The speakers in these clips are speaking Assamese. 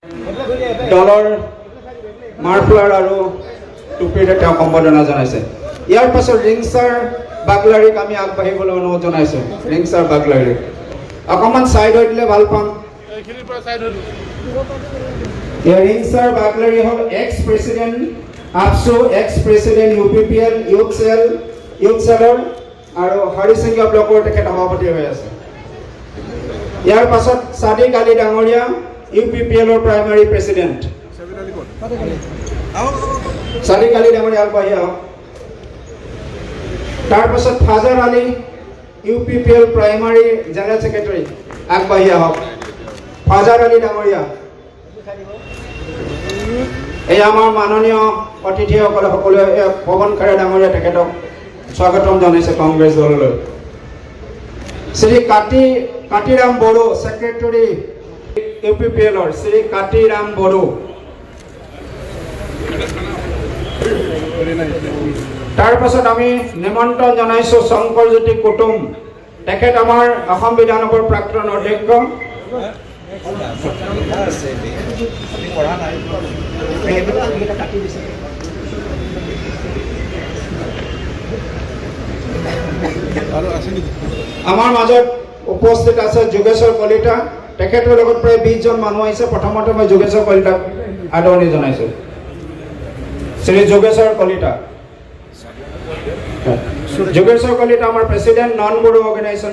দলৰ মাৰফলাৰ আৰু টুপিৰে তেওঁ সম্বৰ্ধনা জনাইছে। ইয়াৰ পাছত ৰিংছাৰ বাগলাৰীক আমি আগবাঢ়িবলৈ অনুৰোধ জনাইছোঁ। ৰিংছাৰ বাগলাৰী অকণমান ছাইড হৈ দিলে ভাল পাম। ৰিংছাৰ বাগলাৰী হ'ল ex president ABSU, ex president UPPL youth চেলৰ আৰু হৰিসিংহা ব্লকৰ তেখেত সভাপতি হৈ আছে। ইয়াৰ পাছত ছাদিক আলী ডাঙৰীয়া UPPLৰ প্ৰাইমাৰী প্ৰেচিডেণ্ট। ছাদিক আলী ডাঙৰীয়া আগবাঢ়ি আহক। তাৰপাছত Fazar Ali UPPL primary general secretary আগবাঢ়ি আহক। ফাজাৰ আলী ডাঙৰীয়া। এই আমাৰ মাননীয় অতিথিসকলে সকলোৱে পৱন খাৰে ডাঙৰীয়া তেখেতক স্বাগতম জনাইছে কংগ্ৰেছ দললৈ। শ্ৰী কাতিৰাম বড়ো ছেক্ৰেটাৰী UPPLৰ শ্ৰী কাতিৰাম বড়ো। তাৰ পাছত আমি নিমন্ত্ৰণ জনাইছোঁ শংকৰজ্যোতি কুটুম, তেখেত আমাৰ অসম বিধানসভাৰ প্ৰাক্তন অধ্যক্ষ। আমাৰ মাজত উপস্থিত আছে যোগেশ্বৰ কলিতা, তেখেতৰ লগত প্ৰায় 20 জন মানুহ আহিছে। প্ৰথমতে মই যোগেশ্বৰ কলিতাক আদৰণি জনাইছোঁ। শ্ৰী যোগেশ্বৰ কলিতা। যোগেশ্বৰ কলিতা আমাৰ president non Bodo organisation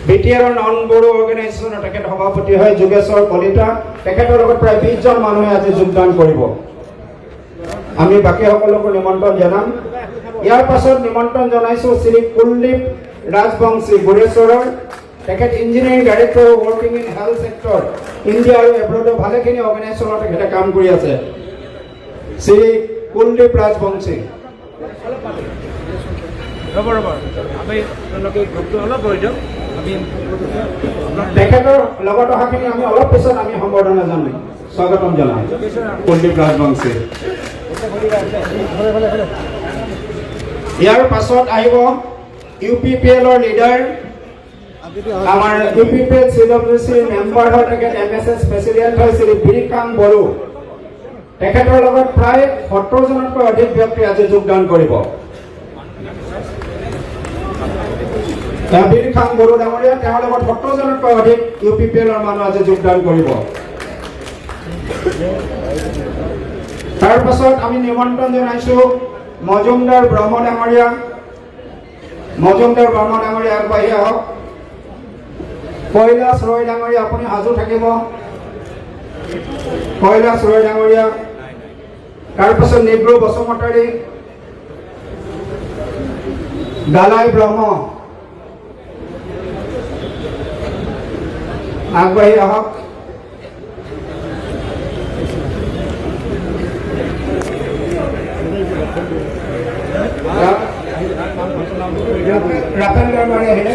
BTR non Bodo অৰ্গেনাইজেশ্যনৰ তেখেত সভাপতি হয় যোগেশ্বৰ কলিতা। তেখেতৰ লগত প্ৰায় 20 জন মানুহে আজি যোগদান কৰিব। আমি বাকীসকলকো নিমন্ত্ৰণ জনাম। ইয়াৰ পাছত নিমন্ত্ৰণ জনাইছোঁ শ্ৰী কুলদীপ ৰাজবংশী গোৰেশ্বৰৰ, তেখেত engineering director working in health sector India আৰু এব্ৰডৰ ভালেখিনি অৰ্গেনাইজেশ্যনত তেখেতে কাম কৰি আছে। শ্ৰী কুলদীপ ৰাজবংশী। তেখেতৰ লগত অহাখিনি আমি অলপ পিছত আমি সম্বৰ্ধনা জনাম, স্বাগতম জনাম। কুলদীপ ৰাজবংশী। ইয়াৰ পাছত আহিব UPPLৰ লিডাৰ, আমাৰ UPPL CWC মেম্বাৰ হয় তেখেত MSS প্ৰেচিডেণ্ট হয় শ্ৰী বিৰিখাং বড়ো। তেখেতৰ লগত প্ৰায় 70 জনতকৈ অধিক ব্যক্তি আজি যোগদান কৰিব। বিৰিখাং বড়ো ডাঙৰীয়া, তেওঁৰ লগত 70 জনতকৈ অধিক UPPLৰ মানুহ আজি যোগদান কৰিব। তাৰ পাছত আমি নিমন্ত্ৰণ জনাইছোঁ মজুমদাৰ ব্ৰহ্ম ডাঙৰীয়া। মজুমদাৰ ব্ৰহ্ম ডাঙৰীয়া আগবাঢ়ি আহক। কৈলাশ ৰয় ডাঙৰীয়া আপুনি সাজু থাকিব। কৈলাশ ৰয় ডাঙৰীয়া। তাৰপাছত নিগ্ৰো বসুমতাৰী, গালাই ব্ৰহ্ম আগবাঢ়ি আহক। ৰাফেল ডাঙৰীয়া আহিলে।